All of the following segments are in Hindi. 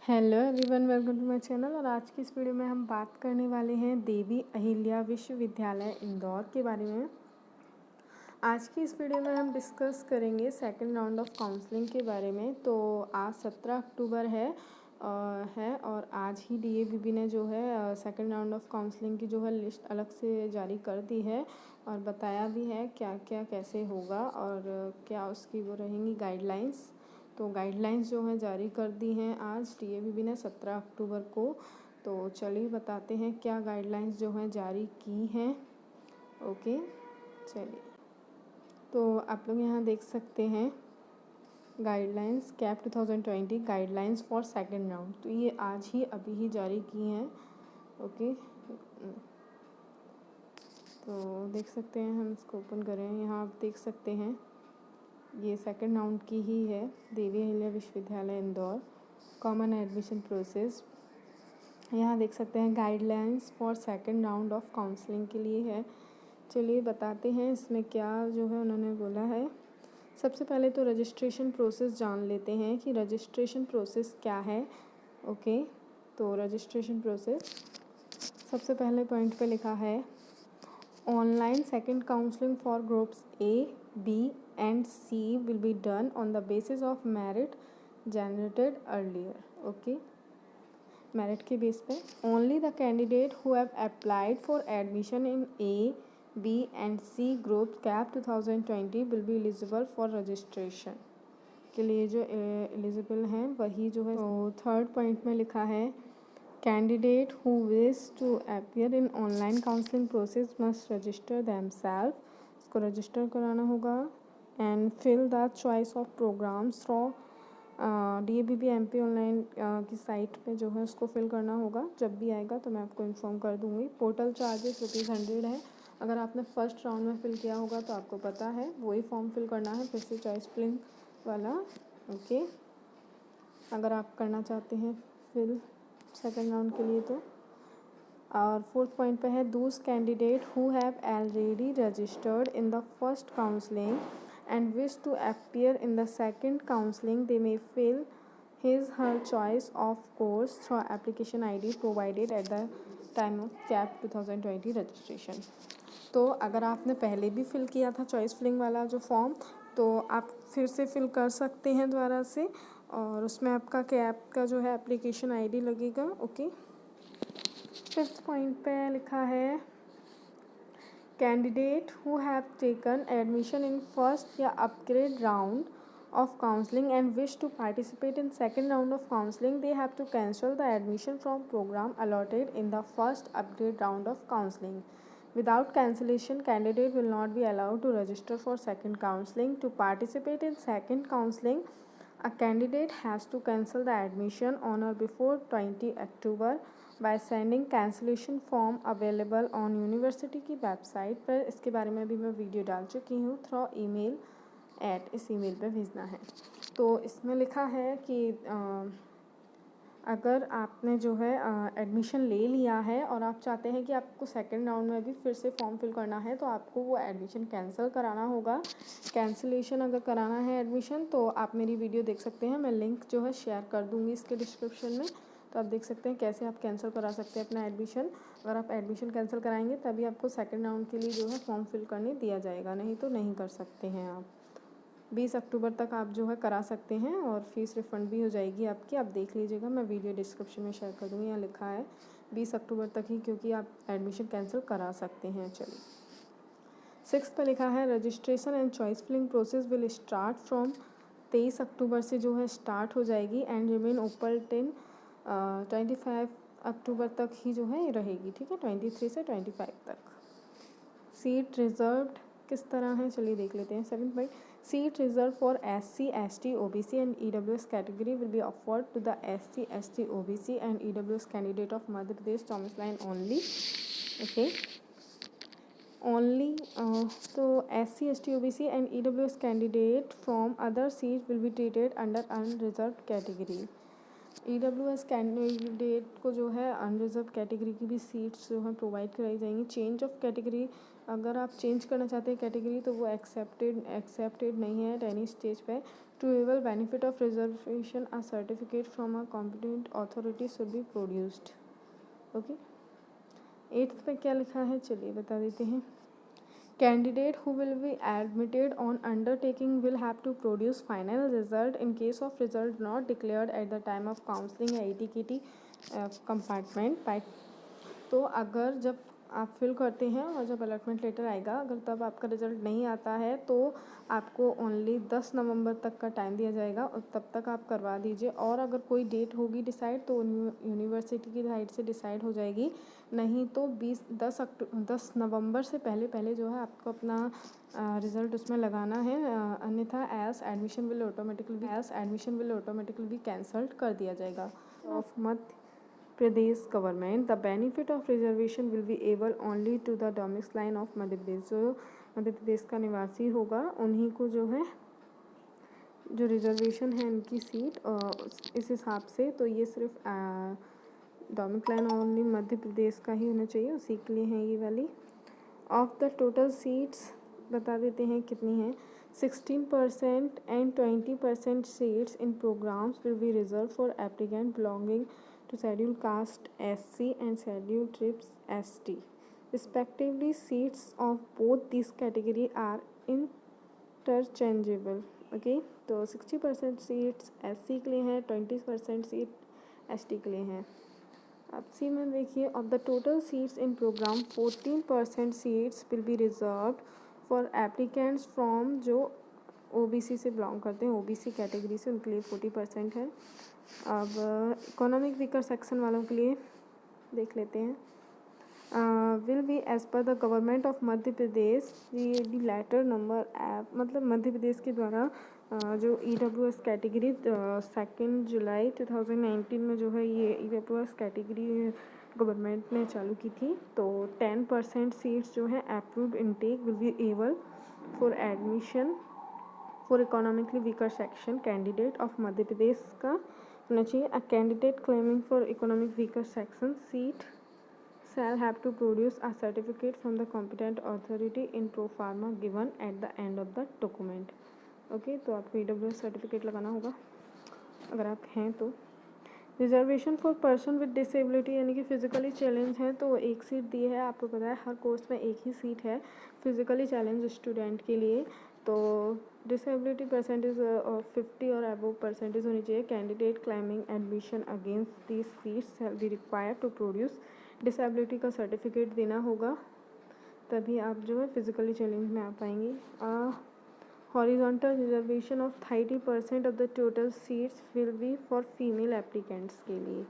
Hello everyone, welcome to my channel. और आज की इस वीडियो में हम बात करने वाले हैं देवी अहिल्या विश्वविद्यालय इंदौर के बारे में। आज की इस वीडियो में हम डिस्कस करेंगे सेकंड राउंड ऑफ काउंसलिंग के बारे में। तो आज 17 अक्टूबर है और आज ही डीएवीबी ने जो है सेकंड राउंड ऑफ काउंसलिंग की जो है लिस्ट अलग से जारी कर दी है और बताया भी है क्या क्या कैसे होगा और क्या उसकी वो रहेंगी गाइडलाइंस। तो गाइडलाइंस जो हैं जारी कर दी हैं आज डीएवीबी ने 17 अक्टूबर को। तो चलिए बताते हैं क्या गाइडलाइंस जो हैं जारी की हैं। ओके, चलिए। तो आप लोग यहाँ देख सकते हैं guidelines cap 2020 guidelines for second round. तो ये आज ही अभी ही जारी की हैं। ओके, तो देख सकते हैं, हम इसको ओपन करें। यहाँ आप देख सकते हैं ये सेकंड राउंड की ही है, देवी अहिल्या विश्वविद्यालय इंदौर कॉमन एडमिशन प्रोसेस। यहाँ देख सकते हैं guidelines for second round of counselling के लिए है। चलिए बताते हैं इसमें क्या जो है उन्होंने बोला है। सबसे पहले तो रजिस्ट्रेशन प्रोसेस जान लेते हैं कि रजिस्ट्रेशन प्रोसेस क्या है। ओके, तो रजिस्ट्रेशन प्रोसेस सबसे पहले पॉइंट पे लिखा है online second counselling for groups A, B and C will be done on the basis of merit generated earlier. Okay, merit के बेस पे only the candidate who have applied for admission in A, B and C group CAP 2020 will be eligible for registration. के लिए जो एलिजिबल हैं वही जो है। तो थर्ड पॉइंट में लिखा है candidate who wish to appear in online counselling process must register themselves. इसको रजिस्टर कराना होगा and fill the choice of programmes through DAVV MP online की साइट पे जो है उसको फिल करना होगा। जब भी आएगा तो मैं आपको इन्फॉर्म कर दूँगी। पोर्टल चार्जेस ₹100 है। अगर आपने फर्स्ट राउंड में फिल किया होगा तो आपको पता है वही फॉर्म फिल करना है, फिर से चॉइस फिलिंग वाला। ओके, अगर आप करना चाहते हैं फिल सेकेंड राउंड के लिए तो। और फोर्थ पॉइंट पे है दूस candidate who have already registered in the first counselling and wish to appear in the second counseling, they may fill his/her choice of course through application ID provided at the time of CAP 2020 registration। तो अगर आपने पहले भी फिल किया था चॉइस फिलिंग वाला जो फॉर्म, तो आप फिर से फिल कर सकते हैं दोबारा से, और उसमें आपका कैप का जो है एप्लीकेशन ID लगेगा। ओके, फिफ्थ पॉइंट पे लिखा है candidate who have taken admission in first या upgrade round of counseling and wish to participate in second round of counseling, they have to cancel the admission from program allotted in the first upgrade round of counseling. Without cancellation, candidate will not be allowed to register for second counseling. To participate in second counseling, a candidate has to cancel the admission on or before 20 October by sending cancellation form available on university की वेबसाइट पर। इसके बारे में भी मैं वीडियो डाल चुकी हूँ। थ्रू ईमेल इस ईमेल पे भेजना है। तो इसमें लिखा है कि अगर आपने जो है एडमिशन ले लिया है और आप चाहते हैं कि आपको सेकंड राउंड में भी फिर से फॉर्म फिल करना है, तो आपको वो एडमिशन कैंसिल कराना होगा। कैंसिलेशन अगर कराना है एडमिशन तो आप मेरी वीडियो देख सकते हैं, मैं लिंक जो है शेयर कर दूँगी इसके डिस्क्रिप्शन में। तो आप देख सकते हैं कैसे आप कैंसिल करा सकते हैं अपना एडमिशन। अगर आप एडमिशन कैंसिल कराएंगे तभी आपको सेकेंड राउंड के लिए जो है फॉर्म फिल करने दिया जाएगा, नहीं तो नहीं कर सकते हैं आप। 20 अक्टूबर तक आप जो है करा सकते हैं और फीस रिफ़ंड भी हो जाएगी आपकी। आप देख लीजिएगा, मैं वीडियो डिस्क्रिप्शन में शेयर कर दूँगी। यहाँ लिखा है 20 अक्टूबर तक ही, क्योंकि आप एडमिशन कैंसिल करा सकते हैं। चलिए, 6 पे लिखा है registration and choice filling process will start from 23 October से जो है स्टार्ट हो जाएगी एंड रिमेन ओपन 25 अक्टूबर तक ही जो है रहेगी। ठीक है, 23 से 25 तक। सीट रिजर्व्ड किस तरह है चलिए देख लेते हैं। 7 point seat reserve for SC, ST, OBC and EWS category will be offered to the SC, ST, OBC and EWS candidate of Madhya Pradesh domicile only. Okay, only तो SC, ST, OBC and EWS candidate from other seat will be treated under unreserved category. EWS candidate को जो है अनरिजर्व कैटेगरी की भी सीट्स जो हैं प्रोवाइड कराई जाएंगी। चेंज ऑफ कैटेगरी, अगर आप चेंज करना चाहते हैं कैटेगरी तो वो एक्सेप्टेड नहीं है एट एनी स्टेज पे। To avail benefit of reservation, a certificate from a competent authority should be produced. Okay, 8th पे क्या लिखा है चलिए बता देते हैं. Candidate who will be admitted on undertaking will have to produce final result in case of result not declared at the time of counseling या ATKT compartment by. तो अगर जब आप फिल करते हैं और जब अलॉटमेंट लेटर आएगा, अगर तब आपका रिज़ल्ट नहीं आता है तो आपको ओनली 10 नवंबर तक का टाइम दिया जाएगा और तब तक आप करवा दीजिए. और अगर कोई डेट होगी डिसाइड तो यूनिवर्सिटी की साइड से डिसाइड हो जाएगी, नहीं तो 10 नवंबर से पहले जो है आपको अपना रिज़ल्ट उसमें लगाना है. अन्यथा एज एडमिशन विल ऑटोमेटिकली भी कैंसल्ड कर दिया जाएगा. Of Madhya Pradesh government, the benefit of reservation will be able only to the domicile of Madhya Pradesh. जो मध्य प्रदेश का निवासी होगा उन्हीं को जो है जो रिजर्वेशन है इनकी सीट इस हिसाब से, तो ये सिर्फ डोमिसाइल ओनली मध्य प्रदेश का ही होना चाहिए, उसी के लिए है ये वाली. ऑफ द टोटल सीट्स बता देते हैं कितनी हैं. 16% and 20% seats in programmes will be reserve for applicant belonging to scheduled caste SC and scheduled tribes ST respectively. Seats of both these category are interchangeable. Okay, तो 60% सीट्स SC के लिए हैं, 20% सीट ST के लिए हैं. अब सी में देखिए, of the total seats in programme 14% seats will be reserved for applicants from जो OBC से बिलोंग करते हैं, OBC कैटेगरी से, उनके लिए 40% है. अब इकोनॉमिक वीकर सेक्शन वालों के लिए देख लेते हैं. Will be as per the government of Madhya Pradesh the letter number app, मतलब मध्य प्रदेश के द्वारा जो EWS कैटेगरी 2 जुलाई 2019 में जो है ये EWS कैटेगरी गवर्नमेंट ने चालू की थी. तो 10% सीट्स जो है approved intake will be able for admission for economically weaker section candidate of Madhya Pradesh का होना चाहिए. A candidate claiming for economic weaker section seat shall have to produce a certificate from the competent authority in pro forma given at the end of the document. Okay, तो आपको EWS सर्टिफिकेट लगाना होगा अगर आप हैं तो. Reservation for person with disability, यानी कि फिजिकली चैलेंज है तो एक सीट दी है. आपको पता है हर कोर्स में एक ही सीट है फिजिकली चैलेंज स्टूडेंट के लिए. तो डिसेबिलिटी परसेंटेज ऑफ 50 और अबव परसेंटेज होनी चाहिए. Candidate claiming admission against this seats have be required to produce disability का सर्टिफिकेट देना होगा, तभी आप जो है फिजिकली चैलेंज में आ पाएंगे. Horizontal reservation of 30% of the total seats will B for female applicants के लिए.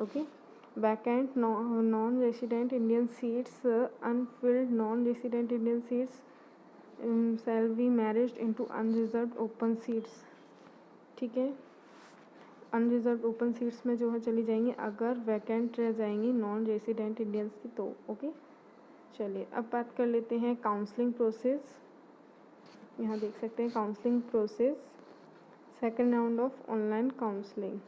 Okay, vacant non resident Indian seats Anfield non resident Indian seats shall be मैरिज्ड into unreserved open seats. ठीक है, अनरिजर्व ओपन सीट्स में जो है चली जाएंगी अगर वैकेंट रह जाएंगी नॉन रेसिडेंट इंडियंस की तो. ओके, चलिए अब बात कर लेते हैं काउंसलिंग प्रोसेस. यहाँ देख सकते हैं counselling process. Second round of online counselling.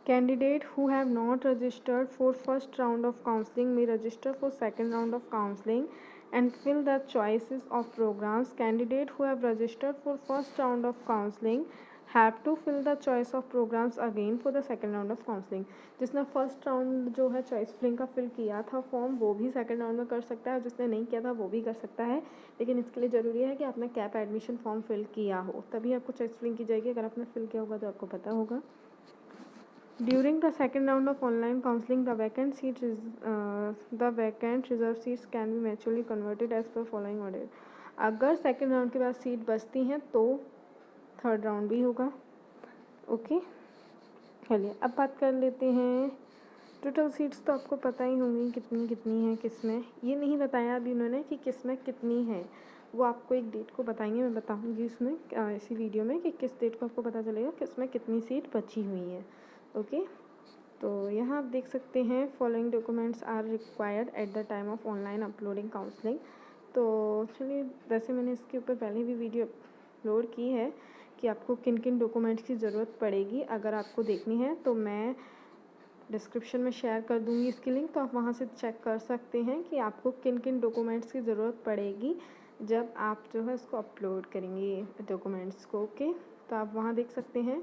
Candidate who have not registered for first round of counselling may register for second round of counseling and fill the choices of programs. Candidate who have registered for first round of counseling have to fill the choice of programs again for the second round of counseling. जिसने फर्स्ट राउंड जो है चॉइस फिलिंग का फिल किया था फॉर्म वो भी सेकंड राउंड में कर सकता है, जिसने नहीं किया था वो भी कर सकता है. लेकिन इसके लिए ज़रूरी है कि आपने कैप एडमिशन फॉर्म फिल किया हो, तभी आपको चॉइस फिलिंग की जाएगी. अगर आपने फिल किया होगा तो आपको पता होगा. During the second round of online counseling, the vacant reserved seats can be mutually converted as per following order. अगर सेकेंड राउंड के बाद सीट बचती हैं तो थर्ड राउंड भी होगा. ओके, चलिए अब बात कर लेते हैं. टोटल सीट्स तो आपको पता ही होंगी कितनी कितनी है किस में. ये नहीं बताया अभी उन्होंने कि किस में कितनी है, वो आपको एक डेट को बताएंगे. मैं बताऊंगी इसमें इसी वीडियो में कि किस डेट को आपको पता चलेगा किस में कितनी सीट बची हुई है. ओके, तो यहाँ आप देख सकते हैं following documents are required at the time of online uploading counselling. तो चलिए, वैसे मैंने इसके ऊपर पहले भी वीडियो अपलोड की है कि आपको किन किन डॉक्यूमेंट्स की ज़रूरत पड़ेगी. अगर आपको देखनी है तो मैं डिस्क्रिप्शन में शेयर कर दूँगी इसकी लिंक, तो आप वहाँ से चेक कर सकते हैं कि आपको किन किन डॉक्यूमेंट्स की ज़रूरत पड़ेगी जब आप जो है उसको अपलोड करेंगे डॉक्यूमेंट्स को, ओके, तो आप वहाँ देख सकते हैं।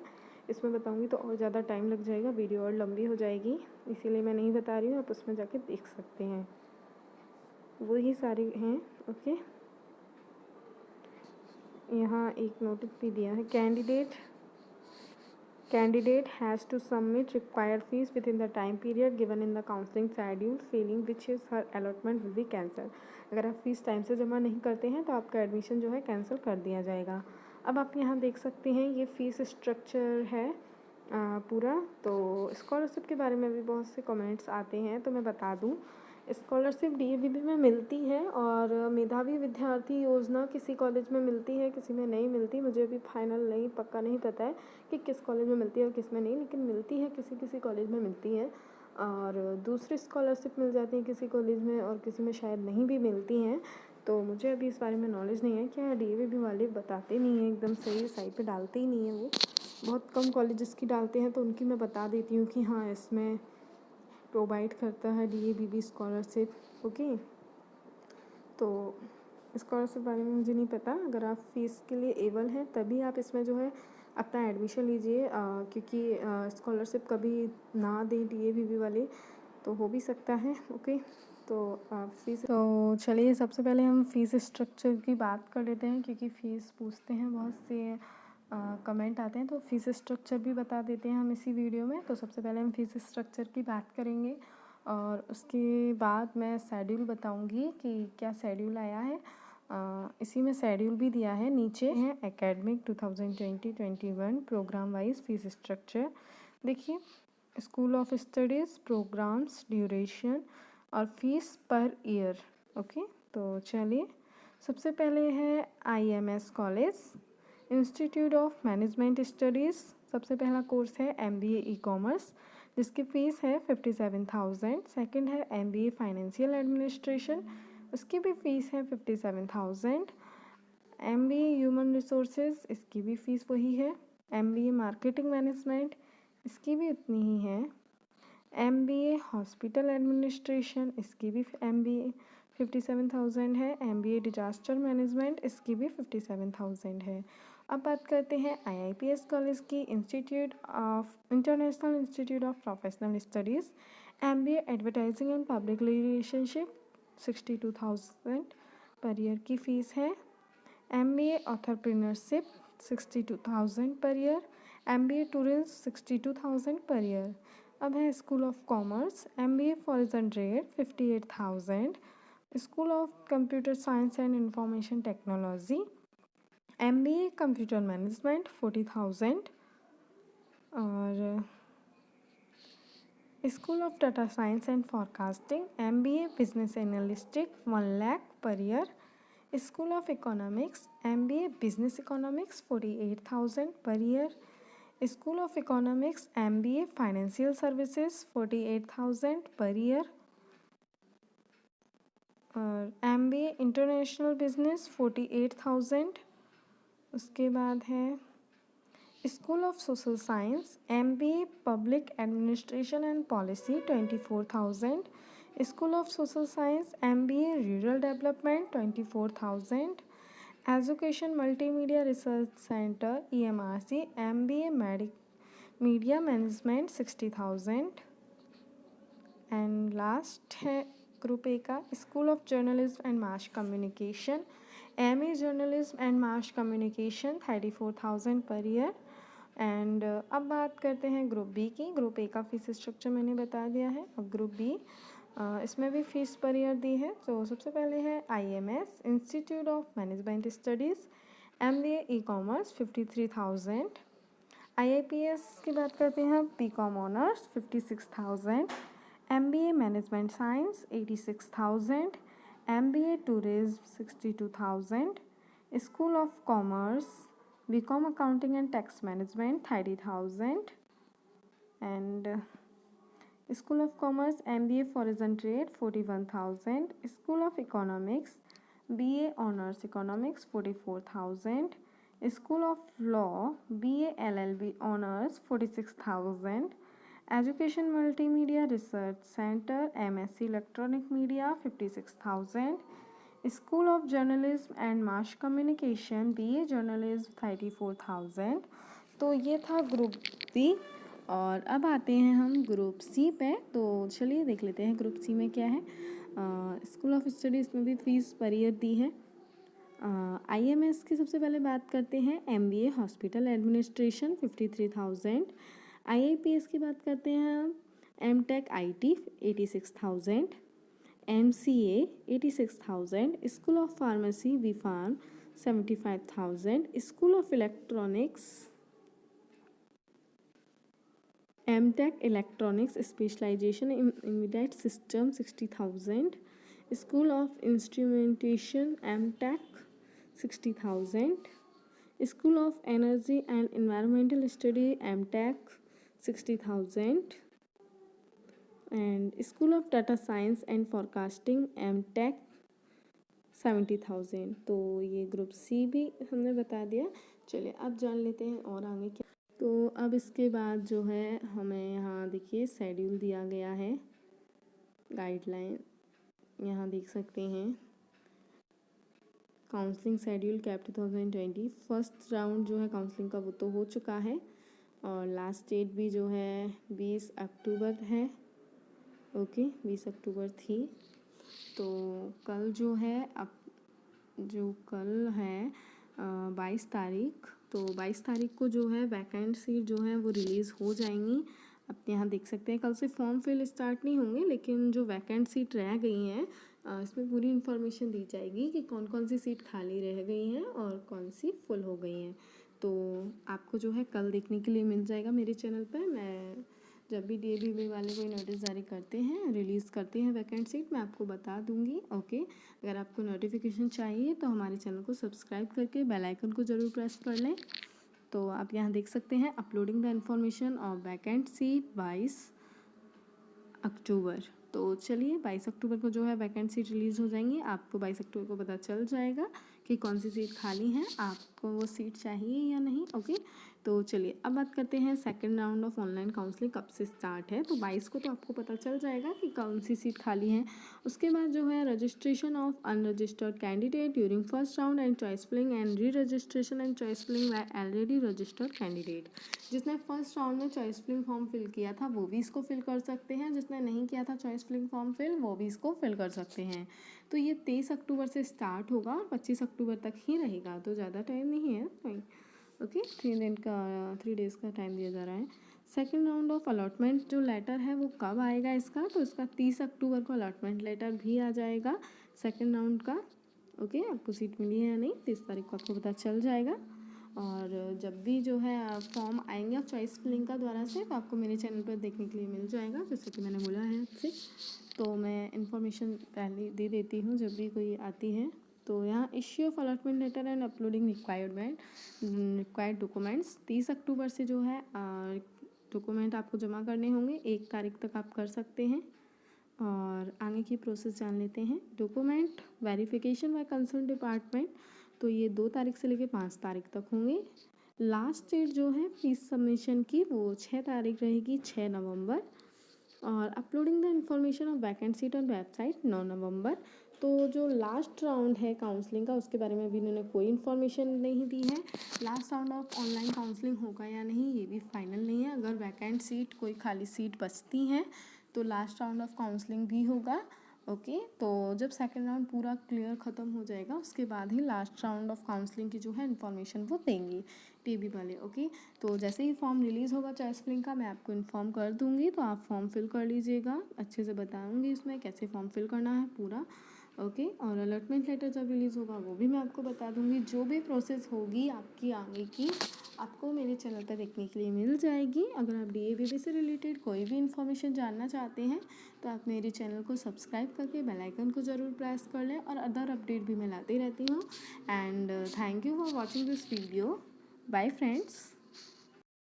इसमें बताऊँगी तो और ज़्यादा टाइम लग जाएगा, वीडियो और लंबी हो जाएगी, इसीलिए मैं नहीं बता रही हूँ, आप उसमें जाके देख सकते हैं, वही सारी हैं, ओके। यहाँ एक नोटिस भी दिया है, Candidate has to submit required fees within the time period given in the counseling schedule, failing which is her allotment will be cancelled। अगर आप फीस टाइम से जमा नहीं करते हैं तो आपका एडमिशन जो है कैंसिल कर दिया जाएगा। अब आप यहाँ देख सकते हैं ये फ़ीस स्ट्रक्चर है पूरा। तो स्कॉलरशिप के बारे में भी बहुत से कमेंट्स आते हैं, तो मैं बता दूँ, स्कॉलरशिप डीएवीबी में मिलती है और मेधावी विद्यार्थी योजना किसी कॉलेज में मिलती है, किसी में नहीं मिलती। मुझे अभी फाइनल नहीं, पक्का नहीं पता है कि किस कॉलेज में मिलती है और किस में नहीं, लेकिन मिलती है, किसी किसी कॉलेज में मिलती है। और दूसरी स्कॉलरशिप मिल जाती है किसी कॉलेज में और किसी में शायद नहीं भी मिलती हैं। तो मुझे अभी इस बारे में नॉलेज नहीं है। क्या डीएवीबी वाले बताते नहीं हैं एकदम सही, साइट पे डालते ही नहीं है, वो बहुत कम कॉलेजेस की डालते हैं, तो उनकी मैं बता देती हूँ कि हाँ इसमें प्रोवाइड करता है डीएवीबी स्कॉलरशिप, ओके। तो स्कॉलरशिप बारे में मुझे नहीं पता। अगर आप फीस के लिए एबल हैं तभी आप इसमें जो है अपना एडमिशन लीजिए, क्योंकि स्कॉलरशिप कभी ना दें डीएवीबी वाले, तो हो भी सकता है, ओके। तो फीस, तो चलिए सबसे पहले हम फ़ीस स्ट्रक्चर की बात कर लेते हैं, क्योंकि फ़ीस पूछते हैं बहुत से, कमेंट आते हैं, तो फ़ीस स्ट्रक्चर भी बता देते हैं हम इसी वीडियो में। तो सबसे पहले हम फ़ीस स्ट्रक्चर की बात करेंगे और उसके बाद मैं शेड्यूल बताऊंगी कि क्या शेड्यूल आया है। इसी में शेड्यूल भी दिया है, नीचे है academic 2020-21 programme wise fees structure. देखिए, school of studies, programmes, duration और फीस पर ईयर, ओके। तो चलिए सबसे पहले है IMS college, institute of management studies. सबसे पहला कोर्स है MBA ई कॉमर्स, जिसकी फ़ीस है 57,000। सेकंड है MBA फाइनेंशियल एडमिनिस्ट्रेशन, उसकी भी फ़ीस है 57,000। MBA ह्यूमन रिसोर्सेज, इसकी भी फ़ीस वही है। MBA मार्केटिंग मैनेजमेंट, इसकी भी उतनी ही है। MBA हॉस्पिटल एडमिनिस्ट्रेशन, इसकी भी MBA 57,000 है। MBA डिजास्टर मैनेजमेंट, इसकी भी 57,000 है। अब बात करते हैं IIPS कॉलेज की, international institute of professional studies. MBA advertising and public relationship, 62,000 per year की फ़ीस है। MBA entrepreneurship, 62,000 per year. MBA tourism, 62,000 पर ईयर। अब है school of commerce, MBA foreign trade, 58,000। School of computer science and information technology, MBA computer management, 40,000। और school of data science and forecasting, MBA business analytics, 1 lakh per year. School of economics, MBA business economics, 48,000 per year. School of economics, MBA financial services, 48,000 per year. और MBA इंटरनेशनल बिजनेस, 48,000। उसके बाद है school of social science, MBA public administration and policy, 24,000। School of social science, MBA rural development, 24,000। Education multimedia research centre, EMRC, MBA media management, 60,000। And last है ग्रुप ए का, school of journalism and mass communication, MA journalism and mass communication, 34,000 per year. And अब बात करते हैं ग्रुप बी की। ग्रुप ए का फीस स्ट्रक्चर मैंने बता दिया है। अब ग्रुप बी, इसमें भी फीस पर ईयर दी है। तो सबसे पहले है IMS institute of management studies, MBA e commerce, 53,000। IIPS की बात करते हैं हम, BCom honours, 56,000। MBA management science, 86,000। MBA tourism, 62,000। School of commerce, BCom accounting and tax management, 30,000। And school of commerce, MBA foreign trade, 41,000। School of economics, BA honours economics, 44,000। School of law, BA LLB honours, 46,000। Education multimedia research centre, MSc electronic media, 56,000। School of journalism and mass communication BA journalism 34,000। तो ये था ग्रुप बी। और अब आते हैं हम ग्रुप सी पे। तो चलिए देख लेते हैं ग्रुप सी में क्या है। स्कूल ऑफ स्टडीज़ में भी फीस पर ईयर दी है। IMS की सबसे पहले बात करते हैं। MBA hospital administration 53,000। IIPS की बात करते हैं हम। MTech IT 86,000। MCA 86,000। School of pharmacy BPharm 75,000। School of electronics MTech electronics specialisation in immediate system 60,000। School of instrumentation MTech 60,000। School of energy and environmental study MTech 60,000। And school of data science and forecasting MTech 70,000। तो ये ग्रुप सी भी हमने बता दिया। चलिए अब जान लेते हैं और आगे क्या। तो अब इसके बाद जो है हमें यहाँ देखिए शेड्यूल दिया गया है, गाइडलाइन यहाँ देख सकते हैं। Counselling schedule cap 2020 first round जो है काउंसलिंग का वो तो हो चुका है और लास्ट डेट भी जो है 20 अक्टूबर है। ओके 20 अक्टूबर थी। तो कल जो है कल है 22 तारीख। तो 22 तारीख को जो है वैकेंट सीट जो है वो रिलीज़ हो जाएंगी। आप यहाँ देख सकते हैं कल से फॉर्म फिल स्टार्ट नहीं होंगे, लेकिन जो वैकेंट सीट रह गई हैं इसमें पूरी इन्फॉर्मेशन दी जाएगी कि कौन कौन सी सीट खाली रह गई हैं और कौन सी फुल हो गई हैं। तो आपको जो है कल देखने के लिए मिल जाएगा मेरे चैनल पर। मैं जब भी DABB वाले कोई नोटिस जारी करते हैं, रिलीज़ करते हैं वैकेंट सीट, मैं आपको बता दूंगी। ओके अगर आपको नोटिफिकेशन चाहिए तो हमारे चैनल को सब्सक्राइब करके बेल आइकन को ज़रूर प्रेस कर लें। तो आप यहाँ देख सकते हैं uploading the information of vacant seat 22 अक्टूबर। तो चलिए 22 अक्टूबर को जो है वैकेंट सीट रिलीज़ हो जाएंगी। आपको 22 अक्टूबर को पता चल जाएगा कि कौन सी सीट खाली है, आपको वो सीट चाहिए या नहीं। ओके तो चलिए अब बात करते हैं second round of online counselling कब से स्टार्ट है। तो 22 को तो आपको पता चल जाएगा कि कौन सी सीट खाली है। उसके बाद जो है registration of unregistered candidate during first round and choice filling and re registration and choice filling by already registered candidate. जिसने फर्स्ट राउंड में चॉइस फिलिंग फॉर्म फिल किया था वो भी इसको फिल कर सकते हैं, जिसने नहीं किया था चॉइस फिलिंग फॉर्म फिल वो भी इसको फिल कर सकते हैं। तो ये 23 अक्टूबर से स्टार्ट होगा और 25 अक्टूबर तक ही रहेगा, तो ज़्यादा टाइम नहीं है। ओके 3 डेज़ का टाइम दिया जा रहा है। सेकेंड राउंड ऑफ अलॉटमेंट जो लेटर है वो कब आएगा इसका, तो इसका 30 अक्टूबर को अलॉटमेंट लेटर भी आ जाएगा सेकेंड राउंड का। ओके आपको सीट मिली है या नहीं 30 तारीख को आपको पता चल जाएगा। और जब भी जो है फॉर्म आएंगे चॉइस फिलिंग का द्वारा से तो आपको मेरे चैनल पर देखने के लिए मिल जाएगा, जैसे कि मैंने बोला है आपसे। तो मैं इन्फॉर्मेशन पहले दे देती हूँ जब भी कोई आती है। तो यहाँ issue of allotment letter and uploading required documents 30 October से जो है डॉक्यूमेंट आपको जमा करने होंगे, 1 तारीख तक आप कर सकते हैं। और आगे की प्रोसेस जान लेते हैं। Document verification bye concern department तो ये 2 तारीख से लेकर 5 तारीख तक होंगे। लास्ट डेट जो है फीस सबमिशन की वो 6 तारीख रहेगी 6 नवंबर। और uploading the information of vacant seat on website 9 नवंबर। तो जो लास्ट राउंड है काउंसलिंग का उसके बारे में अभी इन्होंने कोई इन्फॉर्मेशन नहीं दी है। Last round of online counselling होगा या नहीं ये भी फाइनल नहीं है। अगर वैकेंट सीट कोई खाली सीट बचती हैं तो लास्ट राउंड ऑफ काउंसलिंग भी होगा। ओके तो जब सेकेंड राउंड पूरा क्लियर ख़त्म हो जाएगा उसके बाद ही लास्ट राउंड ऑफ काउंसलिंग की जो है इन्फॉर्मेशन वो देंगी DABB वाले। ओके तो जैसे ही फॉर्म रिलीज़ होगा चॉइस फिलिंग का मैं आपको इन्फॉर्म कर दूंगी, तो आप फॉर्म फिल कर लीजिएगा। अच्छे से बताऊंगी इसमें कैसे फॉर्म फिल करना है पूरा। ओके और अलॉटमेंट लेटर जब रिलीज़ होगा वो भी मैं आपको बता दूंगी। जो भी प्रोसेस होगी आपकी आगे की आपको मेरे चैनल पर देखने के लिए मिल जाएगी। अगर आप DABB से रिलेटेड कोई भी इन्फॉर्मेशन जानना चाहते हैं तो आप मेरे चैनल को सब्सक्राइब करके बेल आइकन को ज़रूर प्रेस कर लें, और अदर अपडेट भी मैं लाती रहती हूँ। And thank you for watching this video. Bye friends.